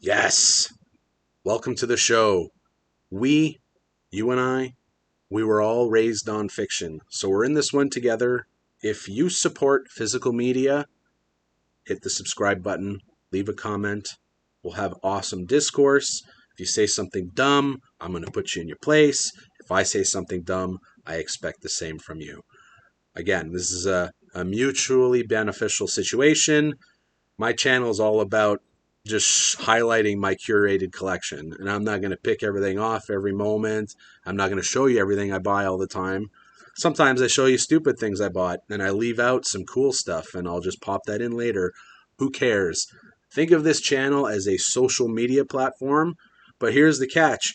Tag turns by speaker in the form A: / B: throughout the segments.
A: Yes! Welcome to the show. You and I, we were all raised on fiction, so we're in this one together. If you support physical media, hit the subscribe button, leave a comment. We'll have awesome discourse. If you say something dumb, I'm going to put you in your place. If I say something dumb, I expect the same from you. Again, this is a mutually beneficial situation. My channel is all about just highlighting my curated collection, and I'm not going to pick everything off every moment. I'm not going to show you everything I buy all the time. Sometimes I show you stupid things I bought, and I leave out some cool stuff, and I'll just pop that in later. Who cares? Think of this channel as a social media platform, but here's the catch.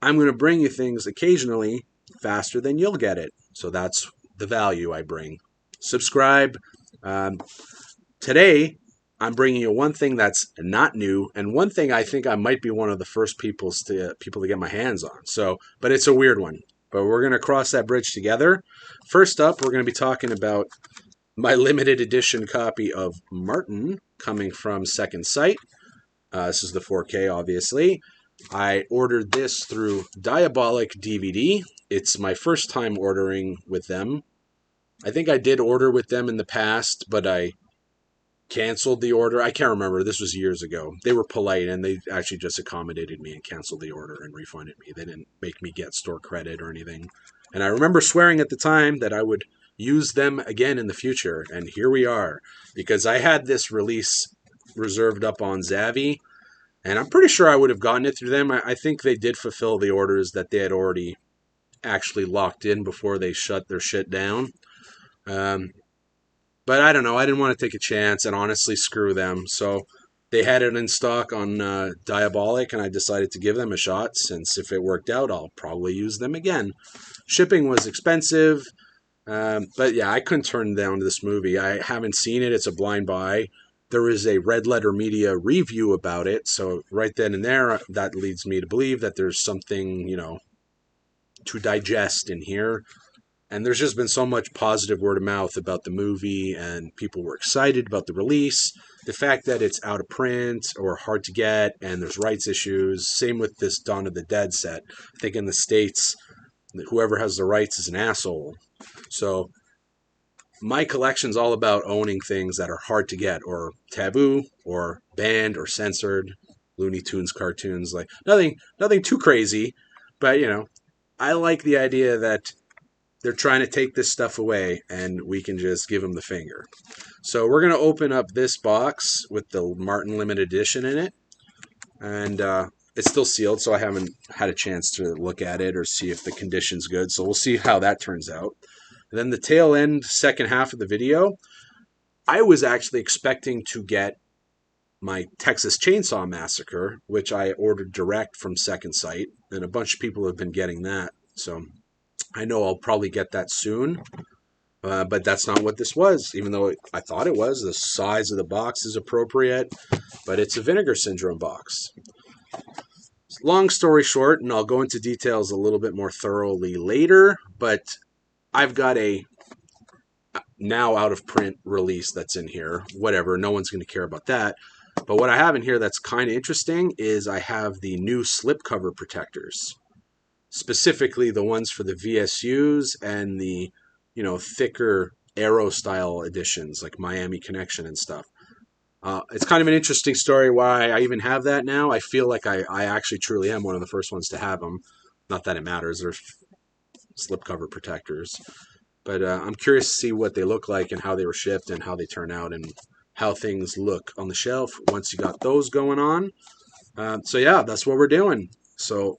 A: I'm going to bring you things occasionally faster than you'll get it. So that's the value I bring. Subscribe. Today, I'm bringing you one thing that's not new, and one thing I think I might be one of the first people to get my hands on. But it's a weird one. But we're going to cross that bridge together. First up, we're going to be talking about my limited edition copy of Martin coming from Second Sight. This is the 4K, obviously. I ordered this through Diabolic DVD. It's my first time ordering with them. I think I did order with them in the past, but I canceled the order. I can't remember. This was years ago. They were polite, and they actually just accommodated me and canceled the order and refunded me. They didn't make me get store credit or anything. And I remember swearing at the time that I would use them again in the future, and here we are. Because I had this release reserved up on Zavvi, and I'm pretty sure I would have gotten it through them. I think they did fulfill the orders that they had already actually locked in before they shut their shit down. But I don't know. I didn't want to take a chance, and honestly, screw them. So they had it in stock on Diabolic, and I decided to give them a shot, since if it worked out, I'll probably use them again. Shipping was expensive, but yeah, I couldn't turn down this movie. I haven't seen it. It's a blind buy. There is a Red Letter Media review about it, so right then and there, that leads me to believe that there's something, to digest in here. And there's just been so much positive word of mouth about the movie, and people were excited about the release. The fact that it's out of print or hard to get, and there's rights issues. Same with this Dawn of the Dead set. I think in the States, whoever has the rights is an asshole. So my collection's all about owning things that are hard to get, or taboo, or banned, or censored. Looney Tunes cartoons, like nothing too crazy, but I like the idea that they're trying to take this stuff away, and we can just give them the finger. So we're going to open up this box with the Martin Limited Edition in it. And it's still sealed, so I haven't had a chance to look at it or see if the condition's good. So we'll see how that turns out. And then the tail end, second half of the video, I was actually expecting to get my Texas Chainsaw Massacre, which I ordered direct from Second Sight. And a bunch of people have been getting that. So I know I'll probably get that soon, but that's not what this was, even though I thought it was. The size of the box is appropriate, but it's a Vinegar Syndrome box. Long story short, and I'll go into details a little bit more thoroughly later, but I've got a now out-of-print release that's in here. Whatever, no one's going to care about that. But what I have in here that's kind of interesting is I have the new slipcover protectors. Specifically the ones for the VSUs and the, thicker Aero style editions like Miami Connection and stuff. It's kind of an interesting story why I even have that now. I feel like I actually truly am one of the first ones to have them. Not that it matters. They're slipcover protectors. But I'm curious to see what they look like and how they were shipped and how they turn out and how things look on the shelf once you got those going on. So yeah, that's what we're doing. So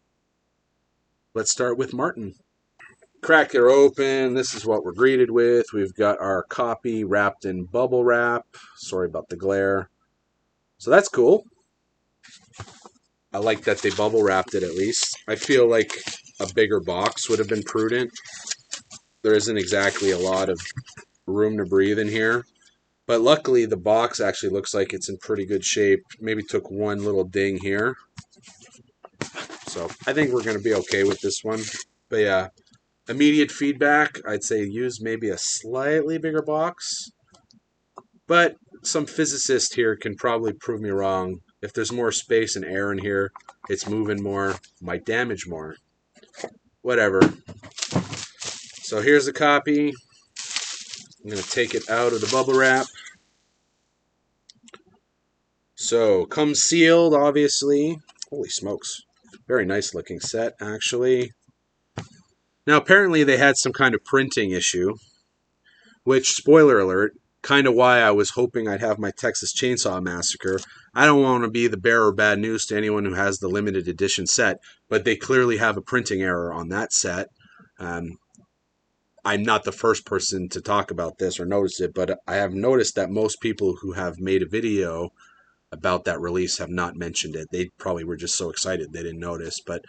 A: let's start with Martin. Crack her open. This is what we're greeted with. We've got our copy wrapped in bubble wrap. Sorry about the glare. So that's cool. I like that they bubble wrapped it at least. I feel like a bigger box would have been prudent. There isn't exactly a lot of room to breathe in here. But luckily the box actually looks like it's in pretty good shape. Maybe took one little ding here. So I think we're going to be okay with this one. But yeah, immediate feedback, I'd say use maybe a slightly bigger box. But some physicist here can probably prove me wrong. If there's more space and air in here, it's moving more, might damage more. Whatever. So here's a copy. I'm going to take it out of the bubble wrap. So, comes sealed, obviously. Holy smokes. Very nice looking set, actually. Now, apparently they had some kind of printing issue, which, spoiler alert, kind of why I was hoping I'd have my Texas Chainsaw Massacre. I don't want to be the bearer of bad news to anyone who has the limited edition set, but they clearly have a printing error on that set. I'm not the first person to talk about this or notice it, but I have noticed that most people who have made a video about that release have not mentioned it. They probably were just so excited they didn't notice. But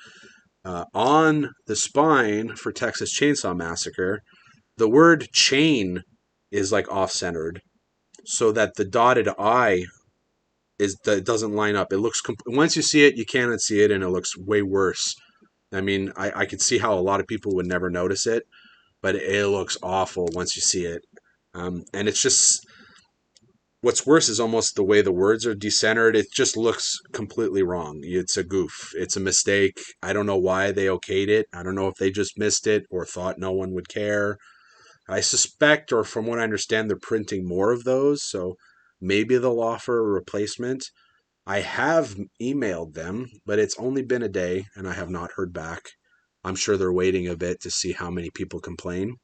A: on the spine for Texas Chainsaw Massacre, the word chain is like off-centered, so that the dotted I doesn't line up. It looks once you see it, you can't unsee it, and it looks way worse. I mean, I could see how a lot of people would never notice it, but it looks awful once you see it. And it's just, what's worse is almost the way the words are decentered. It just looks completely wrong. It's a goof. It's a mistake. I don't know why they okayed it. I don't know if they just missed it or thought no one would care. I suspect, or from what I understand, they're printing more of those, so maybe they'll offer a replacement. I have emailed them, but it's only been a day, and I have not heard back. I'm sure they're waiting a bit to see how many people complain.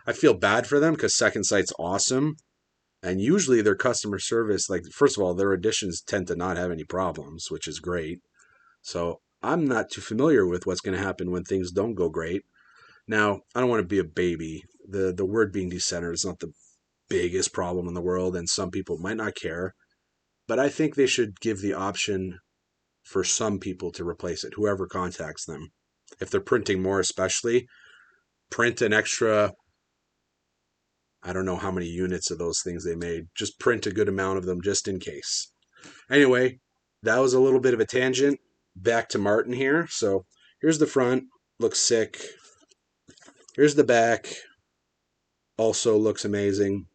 A: I feel bad for them because Second Sight's awesome, and usually their customer service, like, first of all, their editions tend to not have any problems, which is great. So I'm not too familiar with what's going to happen when things don't go great. Now, I don't want to be a baby. The word being decentered is not the biggest problem in the world, and some people might not care. But I think they should give the option for some people to replace it, whoever contacts them. If they're printing more especially, print an extra, I don't know how many units of those things they made. Just print a good amount of them just in case. Anyway, that was a little bit of a tangent. Back to Martin here. So here's the front. Looks sick. Here's the back. Also looks amazing.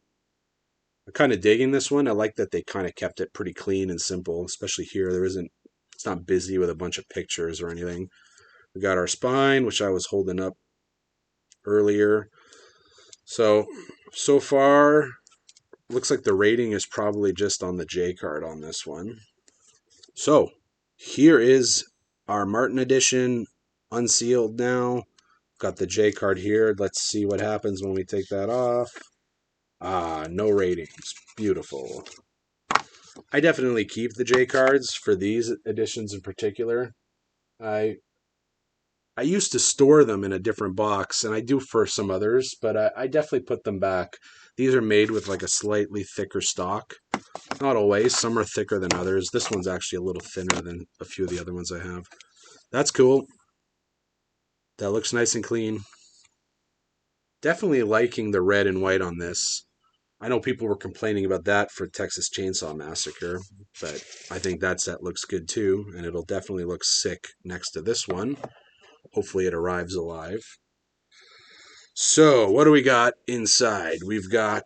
A: I'm kind of digging this one. I like that they kind of kept it pretty clean and simple, especially here. It's not busy with a bunch of pictures or anything. We got our spine, which I was holding up earlier. So far, looks like the rating is probably just on the J card on this one. So, here is our Martin edition, unsealed now. Got the J card here. Let's see what happens when we take that off. No ratings. Beautiful. I definitely keep the J cards for these editions in particular. I used to store them in a different box, and I do for some others, but I definitely put them back. These are made with like a slightly thicker stock. Not always. Some are thicker than others. This one's actually a little thinner than a few of the other ones I have. That's cool. That looks nice and clean. Definitely liking the red and white on this. I know people were complaining about that for Texas Chainsaw Massacre, but I think that set looks good too, and it'll definitely look sick next to this one. Hopefully it arrives alive. So, what do we got inside? We've got,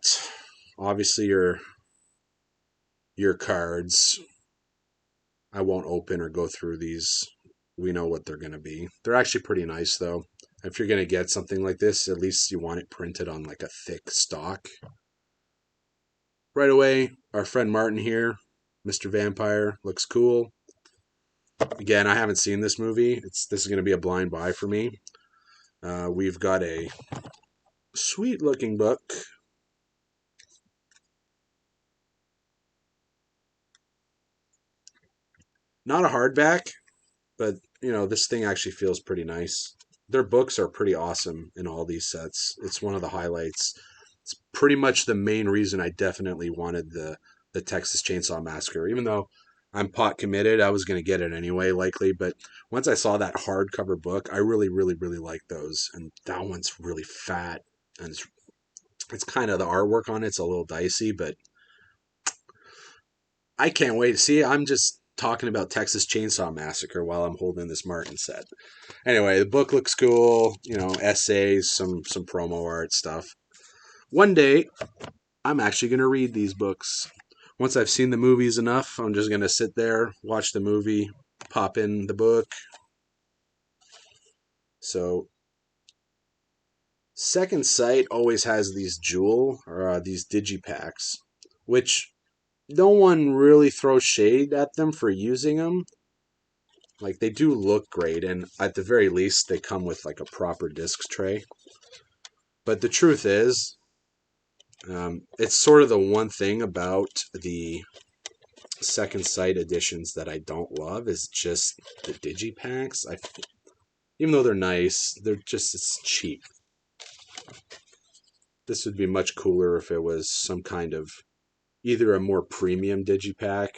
A: obviously, your cards. I won't open or go through these. We know what they're going to be. They're actually pretty nice, though. If you're going to get something like this, at least you want it printed on like a thick stock. Right away, our friend Martin here, Mr. Vampire, looks cool. Again, I haven't seen this movie. This is going to be a blind buy for me. We've got a sweet-looking book. Not a hardback, but, this thing actually feels pretty nice. Their books are pretty awesome in all these sets. It's one of the highlights. It's pretty much the main reason I definitely wanted the Texas Chainsaw Massacre. Even though I'm pot committed, I was going to get it anyway, likely. But once I saw that hardcover book, I really, really, really like those. And that one's really fat. And it's kind of, the artwork on it's a little dicey, but I can't wait. See, talking about Texas Chainsaw Massacre while I'm holding this Martin set. Anyway, the book looks cool. You know, essays, some promo art stuff. One day, I'm actually going to read these books. Once I've seen the movies enough, I'm just going to sit there, watch the movie, pop in the book. So, Second Sight always has these these digipacks, which no one really throws shade at them for using them. Like, they do look great, and at the very least, they come with like a proper disc tray. But the truth is, it's sort of the one thing about the Second Sight editions that I don't love is just the digipacks. Even though they're nice, it's cheap. This would be much cooler if it was some kind of either a more premium digipack,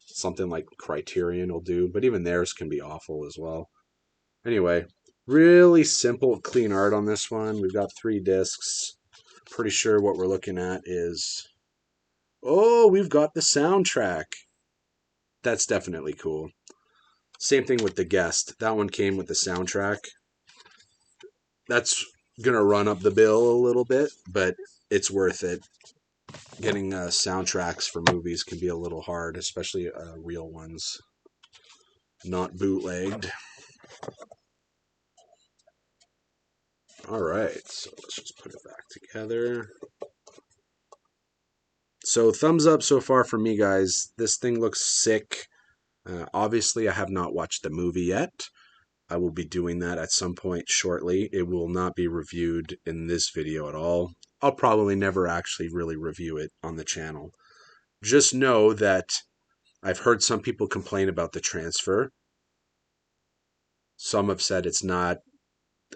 A: something like Criterion will do, but even theirs can be awful as well. Anyway, really simple, clean art on this one. We've got 3 discs. Pretty sure what we're looking at is... Oh, we've got the soundtrack. That's definitely cool. Same thing with The Guest. That one came with the soundtrack. That's going to run up the bill a little bit, but it's worth it. Getting soundtracks for movies can be a little hard, especially real ones, not bootlegged. All right, so let's just put it back together. So thumbs up so far for me, guys. This thing looks sick. Obviously, I have not watched the movie yet. I will be doing that at some point shortly. It will not be reviewed in this video at all. I'll probably never actually really review it on the channel. Just know that I've heard some people complain about the transfer. Some have said it's not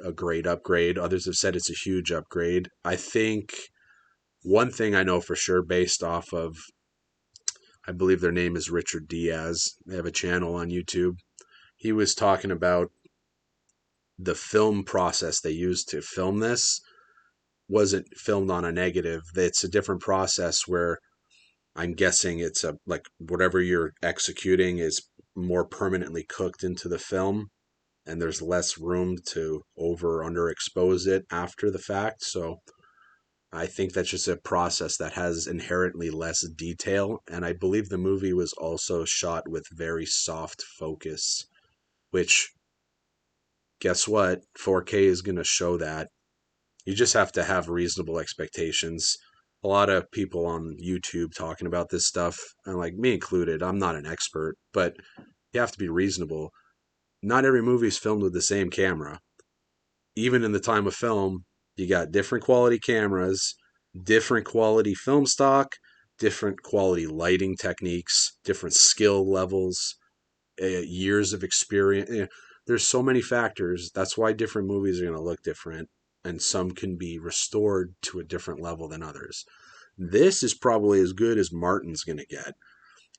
A: a great upgrade. Others have said it's a huge upgrade. I think one thing I know for sure based off of, I believe their name is Richard Diaz. They have a channel on YouTube. He was talking about the film process they used to film this wasn't filmed on a negative. It's a different process where I'm guessing it's like whatever you're executing is more permanently cooked into the film, and there's less room to over or underexpose it after the fact. So I think that's just a process that has inherently less detail. And I believe the movie was also shot with very soft focus, which, guess what? 4K is going to show that. You just have to have reasonable expectations. A lot of people on YouTube talking about this stuff, and like me included, I'm not an expert, but you have to be reasonable. Not every movie is filmed with the same camera. Even in the time of film, you got different quality cameras, different quality film stock, different quality lighting techniques, different skill levels, years of experience. There's so many factors. That's why different movies are going to look different, and some can be restored to a different level than others. This is probably as good as Martin's going to get.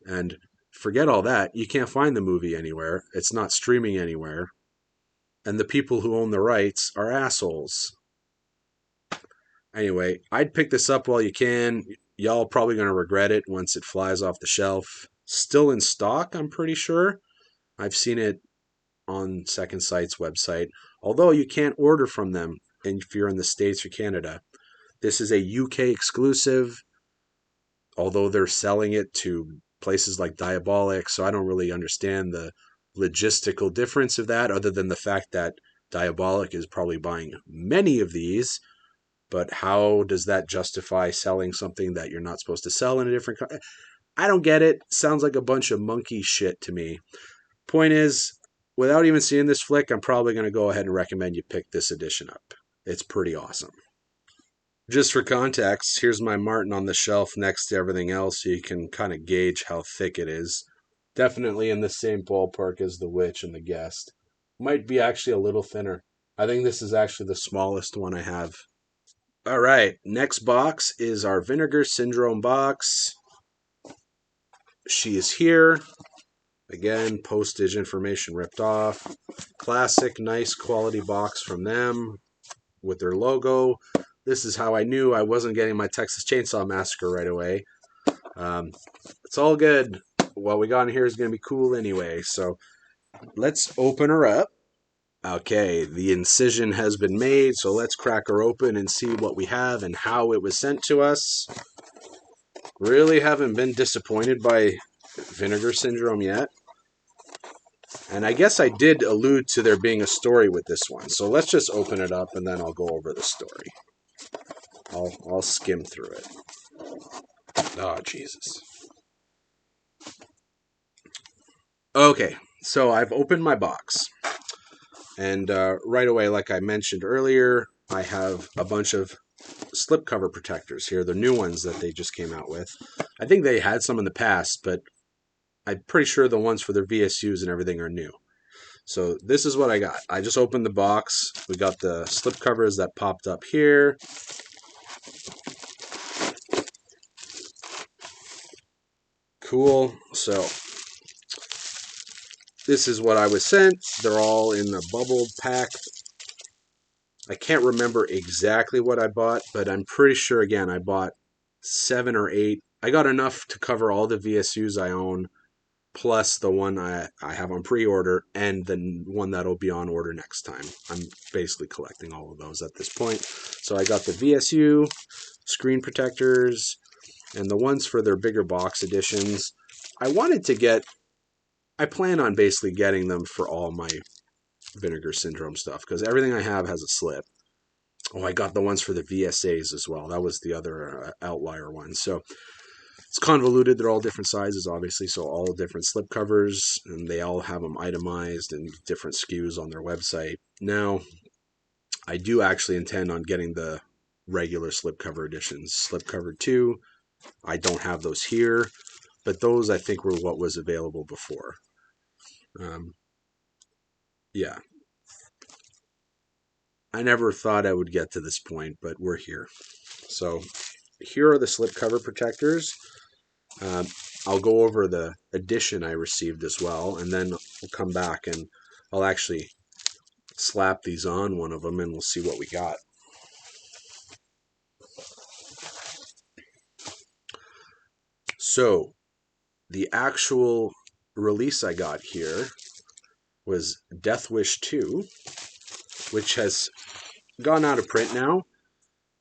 A: And forget all that. You can't find the movie anywhere. It's not streaming anywhere. And the people who own the rights are assholes. Anyway, I'd pick this up while you can. Y'all probably going to regret it once it flies off the shelf. Still in stock, I'm pretty sure. I've seen it on Second Sight's website, although you can't order from them if you're in the States or Canada. This is a UK exclusive, although they're selling it to places like Diabolic, so I don't really understand the logistical difference of that, other than the fact that Diabolic is probably buying many of these. But how does that justify selling something that you're not supposed to sell in a different country? I don't get it. Sounds like a bunch of monkey shit to me. Point is, without even seeing this flick, I'm probably going to go ahead and recommend you pick this edition up. It's pretty awesome. Just for context, here's my Martin on the shelf next to everything else, so you can kind of gauge how thick it is. Definitely in the same ballpark as the Witch and the Guest. Might be actually a little thinner. I think this is actually the smallest one I have. All right, next box is our Vinegar Syndrome box. She is here. Again, postage information ripped off. Classic, nice quality box from them with their logo. This is how I knew I wasn't getting my Texas Chainsaw Massacre right away. It's all good. what we got in here is going to be cool anyway. So let's open her up. Okay, the incision has been made, so let's crack her open and see what we have and how it was sent to us. Really haven't been disappointed by Vinegar Syndrome yet. And I guess I did allude to there being a story with this one. So let's just open it up and then I'll go over the story. I'll skim through it. Oh, Jesus. Okay, so I've opened my box. And right away, like I mentioned earlier, I have a bunch of slipcover protectors here, the new ones that they just came out with. I think they had some in the past, but I'm pretty sure the ones for their VSUs and everything are new. So this is what I got. I just opened the box. We got the slipcovers that popped up here. Cool. So this is what I was sent. They're all in the bubble pack. I can't remember exactly what I bought, but I'm pretty sure, again, I bought 7 or 8. I got enough to cover all the VSUs I own, plus the one I have on pre-order, and the one that'll be on order next time. I'm basically collecting all of those at this point. So I got the VSU, screen protectors, and the ones for their bigger box editions. I plan on basically getting them for all my Vinegar Syndrome stuff, because everything I have has a slip. Oh, I got the ones for the VSAs as well. That was the other outlier one. So it's convoluted. They're all different sizes, obviously, so all different slip covers, and they all have them itemized and different SKUs on their website. Now, I do actually intend on getting the regular slipcover editions. Slipcover 2, I don't have those here, but those I think were what was available before. Yeah. I never thought I would get to this point, but we're here. So here are the slipcover protectors. I'll go over the edition I received as well, and then we'll come back and I'll actually slap these on one of them and we'll see what we got. So the actual release I got here was Death Wish 2, which has gone out of print now.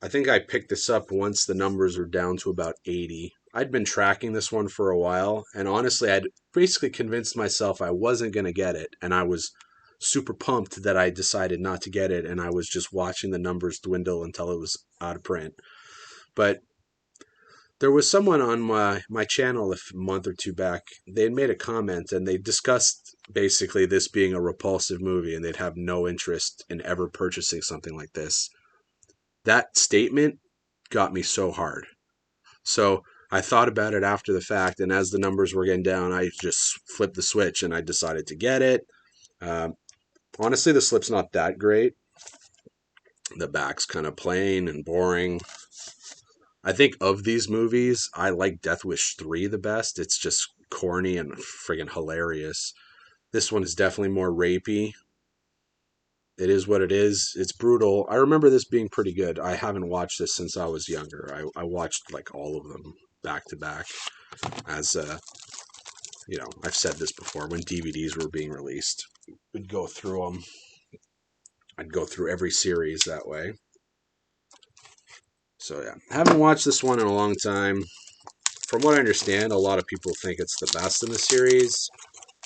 A: I think I picked this up once the numbers were down to about 80. I'd been tracking this one for a while, and honestly, I'd basically convinced myself I wasn't going to get it, and I was super pumped that I decided not to get it, and I was just watching the numbers dwindle until it was out of print. But there was someone on my channel a month or two back. They had made a comment, and they discussed basically this being a repulsive movie, and they'd have no interest in ever purchasing something like this. That statement got me so hard. So I thought about it after the fact, and as the numbers were getting down, I just flipped the switch and I decided to get it. Honestly, the slip's not that great. The back's kind of plain and boring. I think of these movies, I like Death Wish 3 the best. It's just corny and friggin' hilarious. This one is definitely more rapey. It is what it is. It's brutal. I remember this being pretty good. I haven't watched this since I was younger. I watched like all of them back to back. As I've said this before. When DVDs were being released, we'd go through them. I'd go through every series that way. So yeah, haven't watched this one in a long time. From what I understand, a lot of people think it's the best in the series.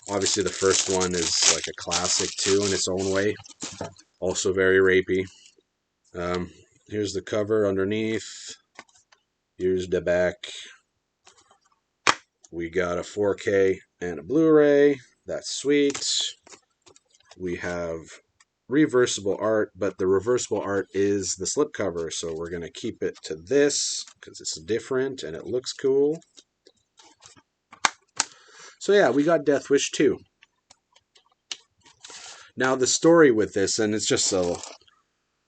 A: Obviously, the first one is like a classic too in its own way. Also very rapey. Here's the cover underneath. Here's the back. We got a 4K and a Blu-ray. That's sweet. We have reversible art, but the reversible art is the slipcover, so we're going to keep it to this because it's different and it looks cool. So yeah, we got Death Wish 2. Now the story with this, and it's just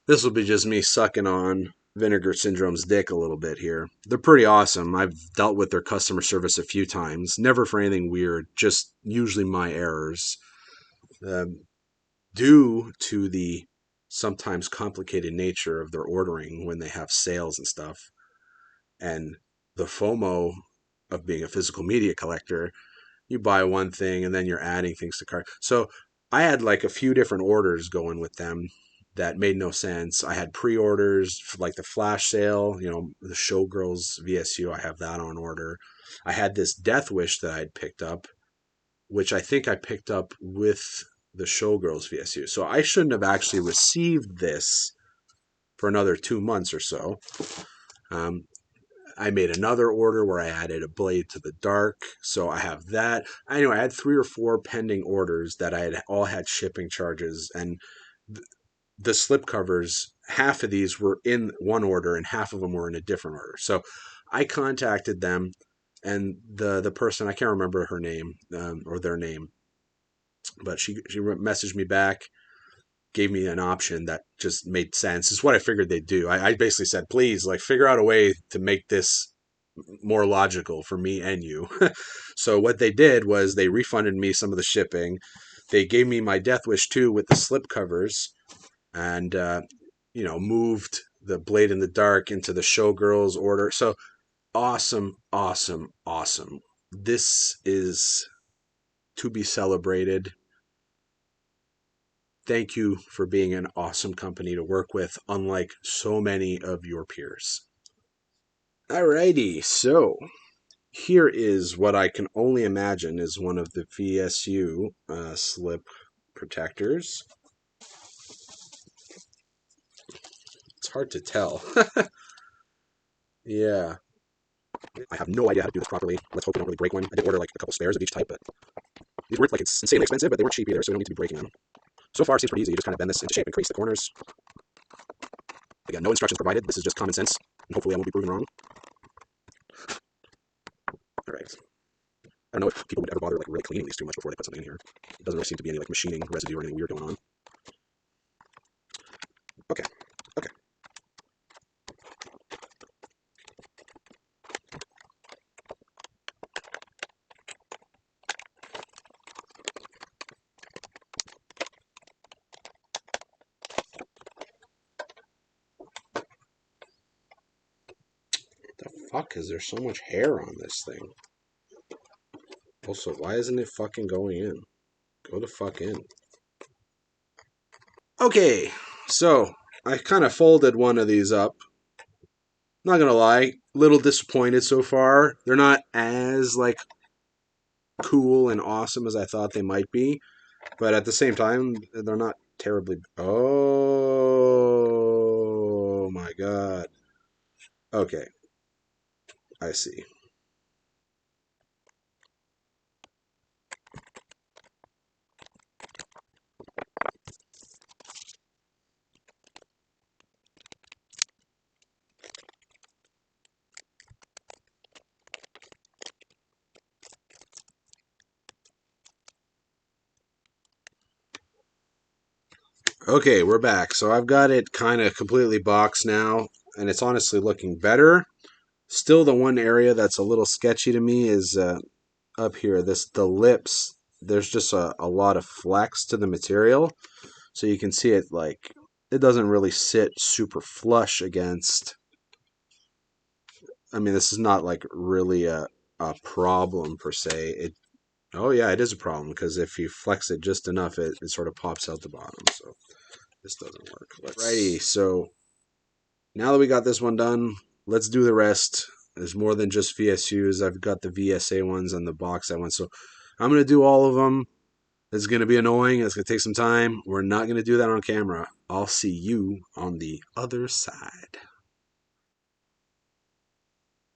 A: this will be just me sucking on Vinegar Syndrome's dick a little bit here. They're pretty awesome. I've dealt with their customer service a few times. Never for anything weird, just usually my errors. Due to the sometimes complicated nature of their ordering when they have sales and stuff, and the FOMO of being a physical media collector, you buy one thing and then you're adding things to cart. So I had like a few different orders going with them that made no sense. I had pre-orders for like the flash sale, the Showgirls VSU. I have that on order. I had this Death Wish that I had picked up, which I think I picked up with the Showgirls VSU. So I shouldn't have actually received this for another 2 months or so. I made another order where I added a blade to the dark, so I have that. Anyway, I had 3 or 4 pending orders that I had all had shipping charges, and the slipcovers, half of these were in one order and half of them were in a different order. So I contacted them, and the person, I can't remember her name or their name, but she messaged me back, gave me an option that just made sense. It's what I figured they'd do. I basically said, please, like, figure out a way to make this more logical for me and you. So what they did was they refunded me some of the shipping. They gave me my Death Wish 2 with the slip covers, and moved the Blade in the Dark into the Showgirls order. So awesome. This is to be celebrated. Thank you for being an awesome company to work with, unlike so many of your peers. Alrighty, so here is what I can only imagine is one of the VSU slip protectors. It's hard to tell. Yeah. I have no idea how to do this properly. Let's hope we don't really break one. I did order like a couple spares of each type, but these weren't like it's insanely expensive, but they weren't cheap either, so we don't need to be breaking them. So far, it seems pretty easy. You just kind of bend this into shape and crease the corners. Again, no instructions provided. This is just common sense, and hopefully I won't be proven wrong. All right. I don't know if people would ever bother like really cleaning these too much before they put something in here. It doesn't really seem to be any like machining residue or anything weird going on. Okay. The fuck is there so much hair on this thing? Also, why isn't it fucking going in? Go the fuck in. Okay, so I kind of folded one of these up. Not gonna lie, little disappointed so far. They're not as like cool and awesome as I thought they might be, but at the same time, they're not terribly. Oh my god. Okay, I see. Okay, we're back. So I've got it kind of completely boxed now, and it's honestly looking better. Still, the one area that's a little sketchy to me is up here. The lips. There's just a lot of flex to the material, so you can see it like it doesn't really sit super flush against. I mean, this is not like really a problem per se. Oh yeah, it is a problem because if you flex it just enough, it sort of pops out the bottom. So this doesn't work. Righty, so now that we got this one done, let's do the rest. There's more than just VSUs. I've got the VSA ones and the box set ones. So I'm going to do all of them. It's going to be annoying. It's going to take some time. We're not going to do that on camera. I'll see you on the other side.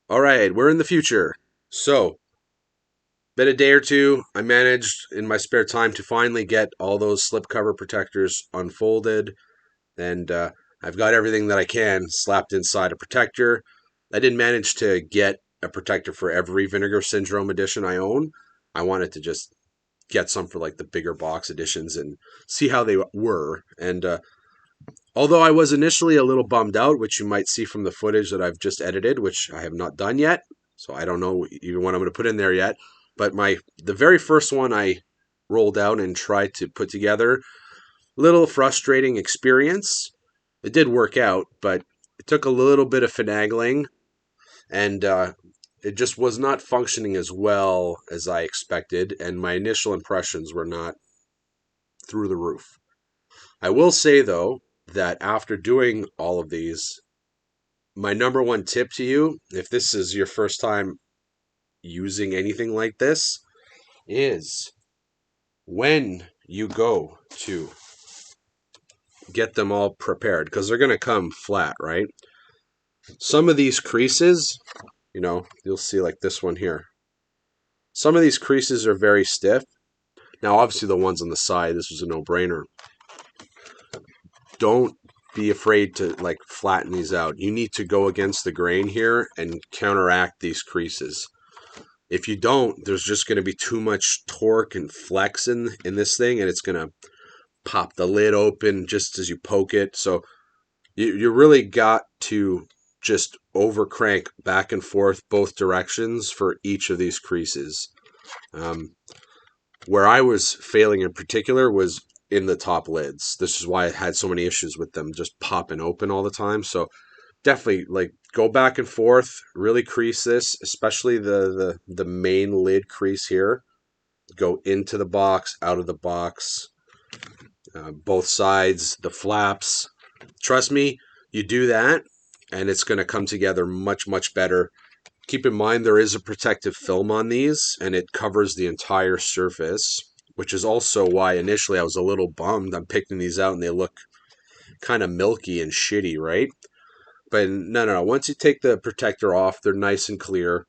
A: All right, we're in the future. So, been a day or two. I managed in my spare time to finally get all those slipcover protectors unfolded. And I've got everything that I can slapped inside a protector. I didn't manage to get a protector for every Vinegar Syndrome edition I own. I wanted to just get some for like the bigger box editions and see how they were. And although I was initially a little bummed out, which you might see from the footage that I've just edited, which I have not done yet, so I don't know even what I'm going to put in there yet. But the very first one I rolled out and tried to put together, little frustrating experience. It did work out, but it took a little bit of finagling, and it just was not functioning as well as I expected, and my initial impressions were not through the roof. I will say, though, that after doing all of these, my number one tip to you, if this is your first time using anything like this, is when you go to get them all prepared, because they're going to come flat, right? Some of these creases, you'll see like this one here. Some of these creases are very stiff. Now, obviously, the ones on the side, this was a no-brainer. Don't be afraid to like flatten these out. You need to go against the grain here and counteract these creases. If you don't, there's just going to be too much torque and flex in this thing, and it's going to pop the lid open just as you poke it. So you really got to just over crank back and forth both directions for each of these creases. Where I was failing in particular was in the top lids. This is why I had so many issues with them just popping open all the time. So definitely like go back and forth, really crease this, especially the main lid crease here. Go into the box, out of the box, both sides, the flaps. Trust me, you do that and it's going to come together much, much better. Keep in mind there is a protective film on these and it covers the entire surface, which is also why initially I was a little bummed. I'm picking these out and they look kind of milky and shitty, right? But no. Once you take the protector off, they're nice and clear.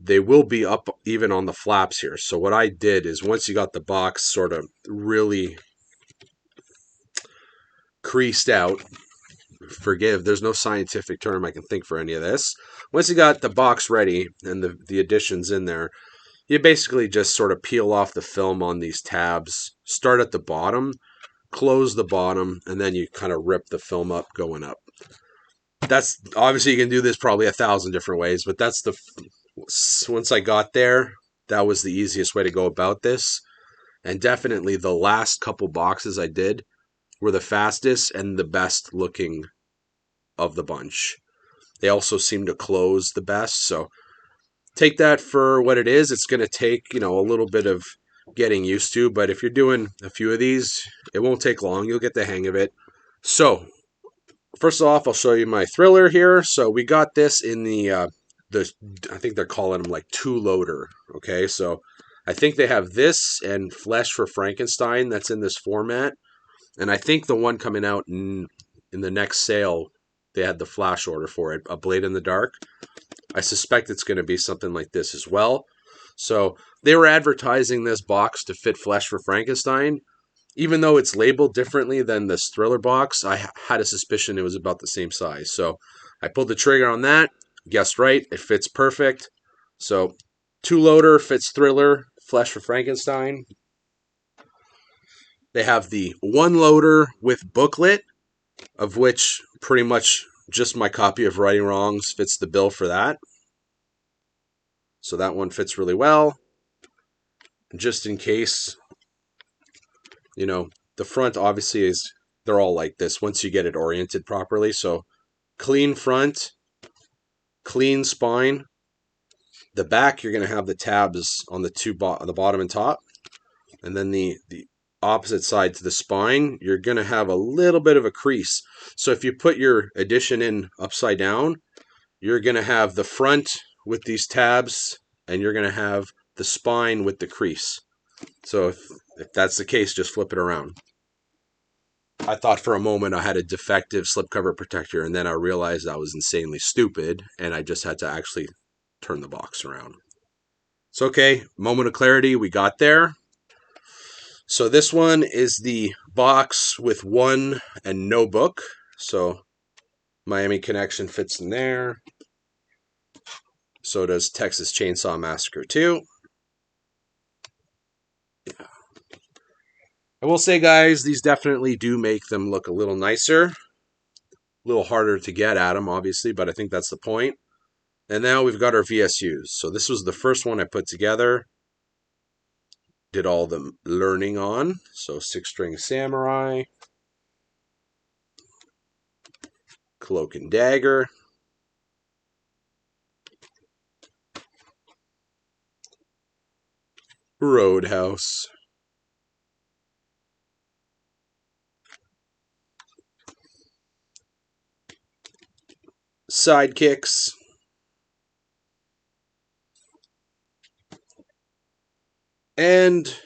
A: They will be up even on the flaps here. So what I did is once you got the box sort of really creased out, there's no scientific term I can think for any of this. Once you got the box ready and the additions in there, you basically just sort of peel off the film on these tabs, start at the bottom, close the bottom, and then you kind of rip the film up going up. That's obviously you can do this probably 1,000 different ways, but once I got there, that was the easiest way to go about this. And definitely the last couple boxes I did were the fastest and the best looking of the bunch. They also seem to close the best. So take that for what it is. It's going to take, a little bit of getting used to, but if you're doing a few of these, it won't take long. You'll get the hang of it. So first off, I'll show you my Thriller here. So we got this in I think they're calling them like 2-loader. Okay, so I think they have this and Flesh for Frankenstein that's in this format. And I think the one coming out in the next sale, they had the flash order for it, A Blade in the Dark. I suspect it's going to be something like this as well. So they were advertising this box to fit Flesh for Frankenstein. Even though it's labeled differently than this Thriller box, I had a suspicion it was about the same size. So I pulled the trigger on that. Guessed right. It fits perfect. So 2-loader fits Thriller, Flesh for Frankenstein. They have the 1-loader with booklet, of which pretty much just my copy of Righting Wrongs fits the bill for that. So that one fits really well. Just in case, the front obviously they're all like this once you get it oriented properly. So clean front, clean spine. The back, you're going to have the tabs on the bottom and top. And then the opposite side to the spine, you're going to have a little bit of a crease. So if you put your addition in upside down, you're going to have the front with these tabs and you're going to have the spine with the crease. So if that's the case, just flip it around. I thought for a moment I had a defective slipcover protector, and then I realized I was insanely stupid and I just had to actually turn the box around. It's okay. Moment of clarity. We got there. So this one is the box with one and no book. So Miami Connection fits in there. So does Texas Chainsaw Massacre 2. Yeah. I will say, guys, these definitely do make them look a little nicer. A little harder to get at them, obviously, but I think that's the point. And now we've got our VSUs. So this was the first one I put together. Did all the learning on. So 6-string Samurai. Cloak and Dagger. Roadhouse. Sidekicks. And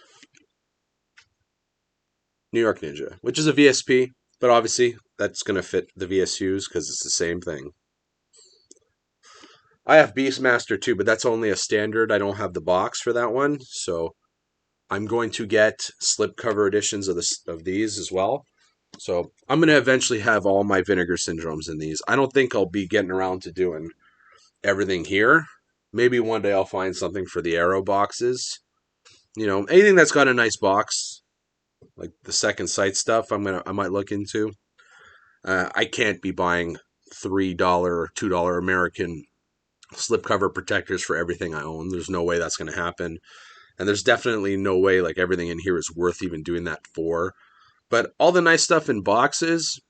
A: New York Ninja, which is a VSP, but obviously that's going to fit the VSUs because it's the same thing. I have Beastmaster too, but that's only a standard. I don't have the box for that one, so I'm going to get slipcover editions of these as well. So I'm going to eventually have all my Vinegar Syndromes in these. I don't think I'll be getting around to doing everything here. Maybe one day I'll find something for the Arrow boxes. You know, anything that's got a nice box, like the second sight stuff, I might look into. I can't be buying $3 or $2 American slipcover protectors for everything I own. There's no way that's going to happen. And there's definitely no way like everything in here is worth even doing that for. But all the nice stuff in boxes,